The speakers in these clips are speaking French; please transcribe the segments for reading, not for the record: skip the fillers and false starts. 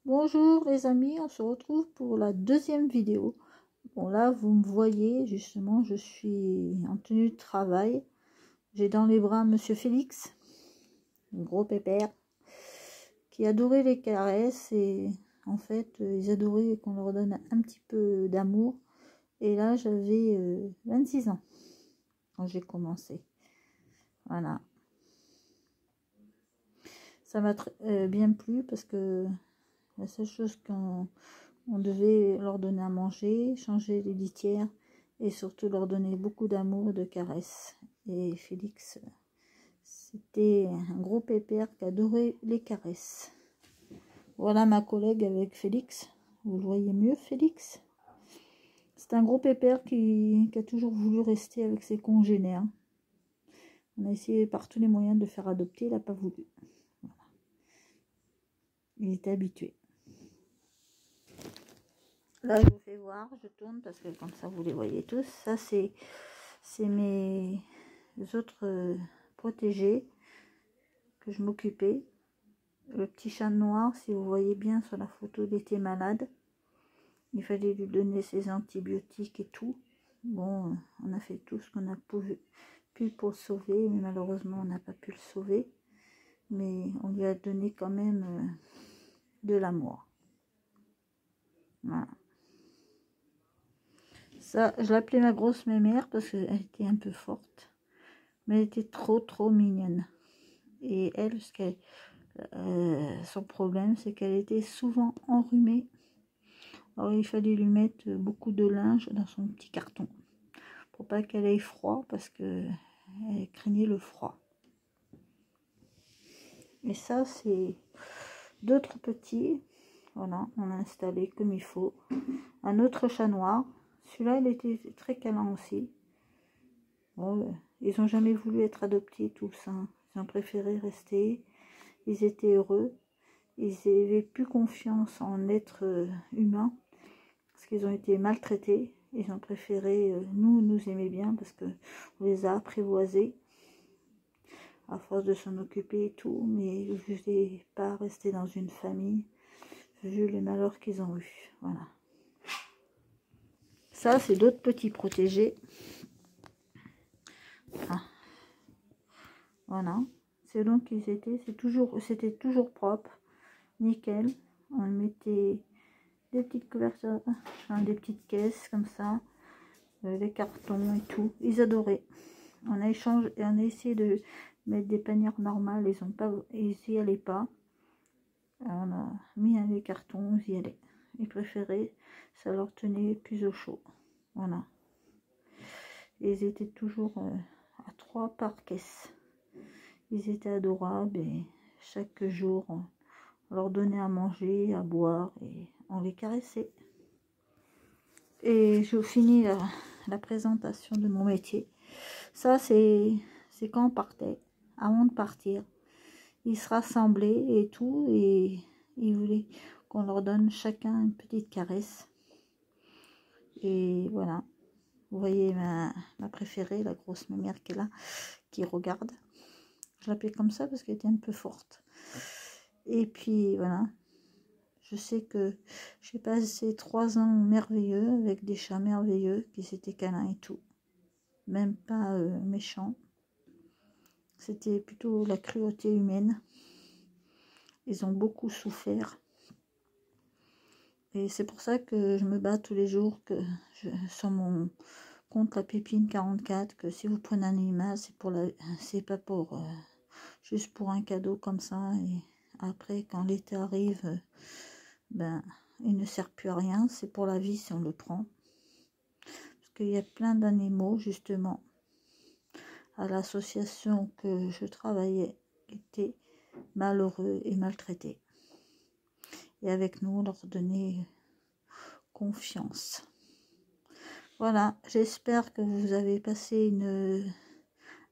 Bonjour les amis, on se retrouve pour la deuxième vidéo. Bon là vous me voyez, justement je suis en tenue de travail. J'ai dans les bras monsieur Félix, un gros pépère, qui adorait les caresses et en fait ils adoraient qu'on leur donne un petit peu d'amour. Et là j'avais 26 ans quand j'ai commencé. Voilà. Ça m'a bien plu parce que la seule chose on devait leur donner à manger, changer les litières et surtout leur donner beaucoup d'amour et de caresses. Et Félix, c'était un gros pépère qui adorait les caresses. Voilà ma collègue avec Félix. Vous le voyez mieux, Félix? C'est un gros pépère qui a toujours voulu rester avec ses congénères. On a essayé par tous les moyens de le faire adopter, il n'a pas voulu. Voilà. Il était habitué. Là, je vous fais voir, je tourne parce que comme ça, vous les voyez tous. Ça, c'est mes autres protégés que je m'occupais. Le petit chat noir, si vous voyez bien sur la photo, il était malade. Il fallait lui donner ses antibiotiques et tout. Bon, on a fait tout ce qu'on a pu pour le sauver, mais malheureusement, on n'a pas pu le sauver. Mais on lui a donné quand même de l'amour. Voilà. Ça, je l'appelais ma grosse mémère parce qu'elle était un peu forte. Mais elle était trop mignonne. Et elle, son problème, c'est qu'elle était souvent enrhumée. Alors il fallait lui mettre beaucoup de linge dans son petit carton. Pour pas qu'elle ait froid, parce qu'elle craignait le froid. Et ça, c'est d'autres petits. Voilà, on a installé comme il faut. Un autre chat noir. Celui-là, il était très câlin aussi. Bon, ils n'ont jamais voulu être adoptés tous. Hein. Ils ont préféré rester. Ils étaient heureux. Ils n'avaient plus confiance en être humains. Parce qu'ils ont été maltraités. Ils ont préféré nous aimer bien parce que on les a apprivoisés. À force de s'en occuper et tout. Mais je ne voulais pas rester dans une famille. Vu les malheurs qu'ils ont eus. Voilà. Ça, c'est d'autres petits protégés. Ah. Voilà. C'est donc qu'ils étaient. C'était toujours propre. Nickel. On mettait des petites couvertures, enfin, des petites caisses comme ça. Les cartons et tout. Ils adoraient. On a échangé et on a essayé de mettre des panières normales. Ils n'y allaient pas. Alors on a mis les cartons, ils y allaient. Ils préféraient, ça leur tenait plus au chaud. Voilà. Et ils étaient toujours à 3 par caisse. Ils étaient adorables et chaque jour on leur donnait à manger, à boire et on les caressait. Et je finis la présentation de mon métier. Ça c'est quand on partait. Avant de partir, ils se rassemblaient et tout et ils voulaient qu'on leur donne chacun une petite caresse. Et voilà. Vous voyez ma préférée, la grosse mémère qui est là, qui regarde. Je l'appelle comme ça parce qu'elle était un peu forte. Et puis voilà. Je sais que j'ai passé 3 ans merveilleux avec des chats merveilleux qui s'étaient câlins et tout. Même pas méchants. C'était plutôt la cruauté humaine. Ils ont beaucoup souffert. Et c'est pour ça que je me bats tous les jours sur mon compte la Pépine 44, que si vous prenez un animal, c'est pas pour juste pour un cadeau comme ça. Et après, quand l'été arrive, ben il ne sert plus à rien. C'est pour la vie si on le prend. Parce qu'il y a plein d'animaux justement à l'association que je travaillais qui étaient malheureux et maltraités. Et avec nous, on leur donnait confiance. Voilà, j'espère que vous avez passé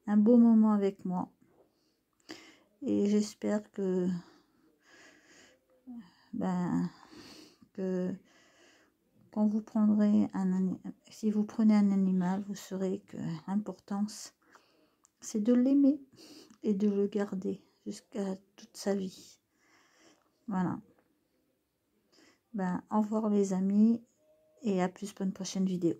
un beau moment avec moi. Et j'espère que, quand vous prendrez si vous prenez un animal, vous saurez que l'importance, c'est de l'aimer et de le garder jusqu'à toute sa vie. Voilà. Ben, au revoir les amis et à plus pour une prochaine vidéo.